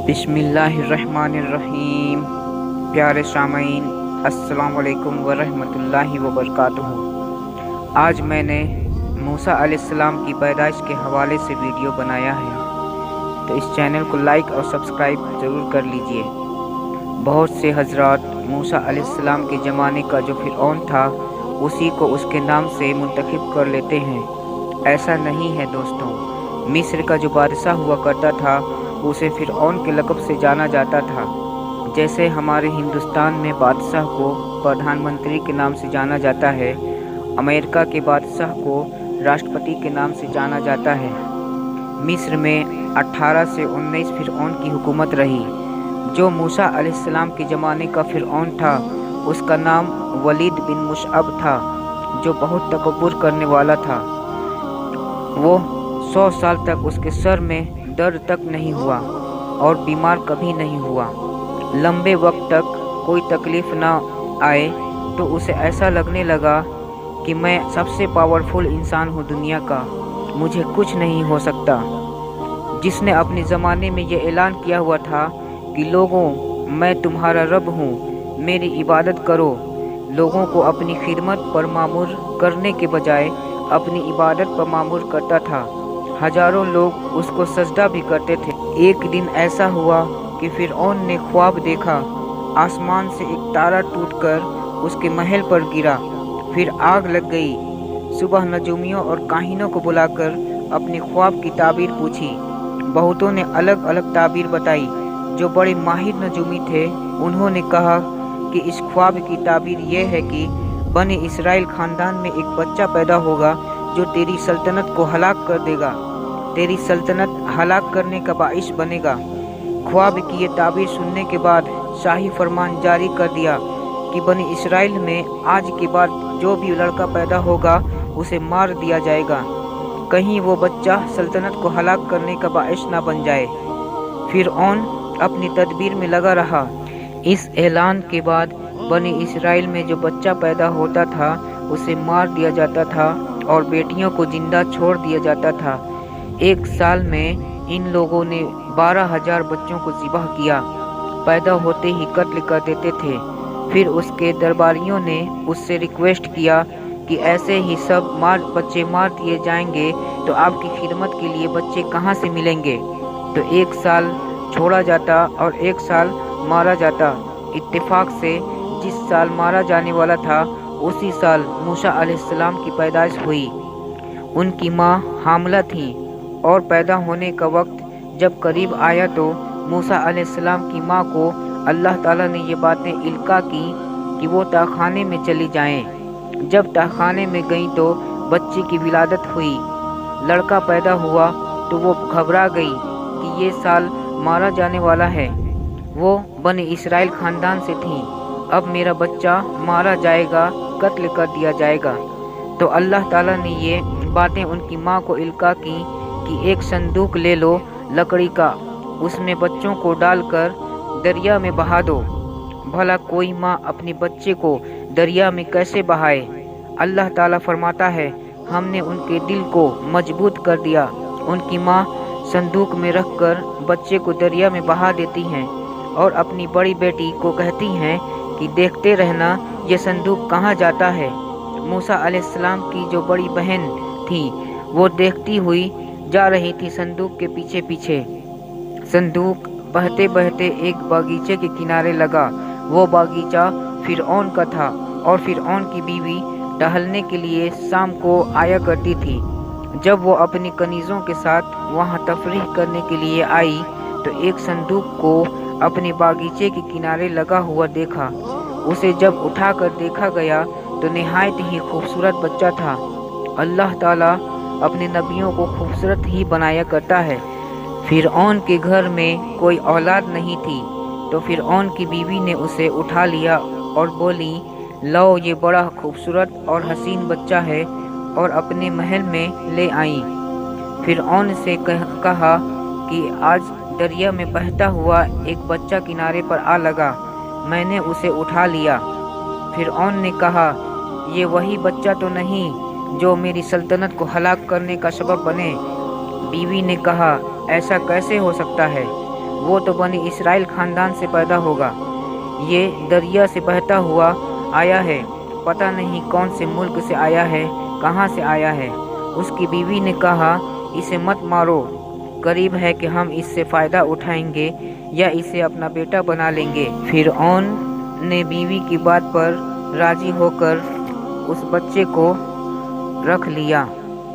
बिस्मिल्लाहिर्रहमानिर्रहीम। प्यारे सामईन, अस्सलाम वालेकुम वरहमतुल्लाहि वबरकातुहू। आज मैंने मूसा अलैहिस्सलाम की पैदाइश के हवाले से वीडियो बनाया है, तो इस चैनल को लाइक और सब्सक्राइब ज़रूर कर लीजिए। बहुत से हजरात मूसा अलैहिस्सलाम के ज़माने का जो फिरौन था उसी को उसके नाम से मुंतखब कर लेते हैं। ऐसा नहीं है दोस्तों। मिस्र का जो बादशाह हुआ करता था उसे फिरौन के लक़ब से जाना जाता था। जैसे हमारे हिंदुस्तान में बादशाह को प्रधानमंत्री के नाम से जाना जाता है, अमेरिका के बादशाह को राष्ट्रपति के नाम से जाना जाता है। मिस्र में 18 से 19 फिरौन की हुकूमत रही। जो मूसा अलैहिस्सलाम के ज़माने का फिरौन था उसका नाम वलीद बिन मुशअब था, जो बहुत तकब्बुर करने वाला था। वो 100 साल तक उसके सर में दर्द तक नहीं हुआ और बीमार कभी नहीं हुआ। लंबे वक्त तक कोई तकलीफ ना आए तो उसे ऐसा लगने लगा कि मैं सबसे पावरफुल इंसान हूँ दुनिया का, मुझे कुछ नहीं हो सकता। जिसने अपने ज़माने में ये ऐलान किया हुआ था कि लोगों, मैं तुम्हारा रब हूँ, मेरी इबादत करो। लोगों को अपनी खिदमत पर मामूर करने के बजाय अपनी इबादत पर मामूर करता था। हजारों लोग उसको सजदा भी करते थे। एक दिन ऐसा हुआ कि फिरौन ने ख्वाब देखा, आसमान से एक तारा टूटकर उसके महल पर गिरा, फिर आग लग गई। सुबह नजूमियों और काहिनों को बुलाकर अपने ख्वाब की ताबीर पूछी। बहुतों ने अलग अलग ताबीर बताई। जो बड़े माहिर नजूमी थे उन्होंने कहा कि इस ख्वाब की ताबीर यह है कि बनी इसराइल खानदान में एक बच्चा पैदा होगा जो तेरी सल्तनत को हलाक कर देगा, तेरी सल्तनत हलाक करने का बाइश बनेगा। ख्वाब की ये ताबीर सुनने के बाद शाही फरमान जारी कर दिया कि बनी इसराइल में आज के बाद जो भी लड़का पैदा होगा उसे मार दिया जाएगा, कहीं वो बच्चा सल्तनत को हलाक करने का बाइश ना बन जाए। फिरौन अपनी तदबीर में लगा रहा। इस ऐलान के बाद बनी इसराइल में जो बच्चा पैदा होता था उसे मार दिया जाता था और बेटियों को जिंदा छोड़ दिया जाता था। एक साल में इन लोगों ने 12,000 बच्चों को ज़िबह किया। पैदा होते ही कत्ल कर देते थे। फिर उसके दरबारियों ने उससे रिक्वेस्ट किया कि ऐसे ही सब बच्चे मार दिए जाएंगे तो आपकी खिदमत के लिए बच्चे कहाँ से मिलेंगे। तो एक साल छोड़ा जाता और एक साल मारा जाता। इत्तेफाक से जिस साल मारा जाने वाला था उसी साल मूसा अलैहिस्सलाम की पैदाइश हुई। उनकी माँ हामला थी और पैदा होने का वक्त जब करीब आया तो मूसा अलैहिस्सलाम की माँ को अल्लाह ताला ने ये बातें इल्का की कि वो तहखाने में चली जाएं। जब तहखाने में गईं तो बच्चे की विलादत हुई। लड़का पैदा हुआ तो वो घबरा गई कि ये साल मारा जाने वाला है। वो बनी इसराइल खानदान से थी। अब मेरा बच्चा मारा जाएगा, कत्ल कर दिया जाएगा। तो अल्लाह ताला ने ये बातें उनकी माँ को इल्का की कि एक संदूक ले लो लकड़ी का, उसमें बच्चों को डालकर दरिया में बहा दो। भला कोई माँ अपने बच्चे को दरिया में कैसे बहाए। अल्लाह ताला फरमाता है, हमने उनके दिल को मजबूत कर दिया। उनकी माँ संदूक में रखकर बच्चे को दरिया में बहा देती हैं और अपनी बड़ी बेटी को कहती हैं कि देखते रहना ये संदूक कहाँ जाता है। मूसा अलैहिस्सलाम की जो बड़ी बहन थी वो देखती हुई जा रही थी संदूक के पीछे पीछे। संदूक बहते बहते एक बागीचे के किनारे लगा। वो बागीचा फिरौन का था और फिरौन की बीवी टहलने के लिए शाम को आया करती थी। जब वो अपनी कनीज़ों के साथ वहाँ तफरीह करने के लिए आई तो एक संदूक को अपने बागीचे के किनारे लगा हुआ देखा। उसे जब उठाकर देखा गया तो निहायत ही खूबसूरत बच्चा था। अल्लाह ताला अपने नबियों को खूबसूरत ही बनाया करता है। फिरौन के घर में कोई औलाद नहीं थी तो फिरौन की बीवी ने उसे उठा लिया और बोली, लो ये बड़ा खूबसूरत और हसीन बच्चा है, और अपने महल में ले आई। फिरौन से कहा कि आज दरिया में बहता हुआ एक बच्चा किनारे पर आ लगा, मैंने उसे उठा लिया। फिरौन ने कहा, ये वही बच्चा तो नहीं जो मेरी सल्तनत को हलाक करने का सबब बने। बीवी ने कहा, ऐसा कैसे हो सकता है, वो तो बनी इसराइल खानदान से पैदा होगा। ये दरिया से बहता हुआ आया है, पता नहीं कौन से मुल्क से आया है, कहाँ से आया है। उसकी बीवी ने कहा, इसे मत मारो, करीब है कि हम इससे फ़ायदा उठाएंगे या इसे अपना बेटा बना लेंगे। फिरऔन ने बीवी की बात पर राज़ी होकर उस बच्चे को रख लिया।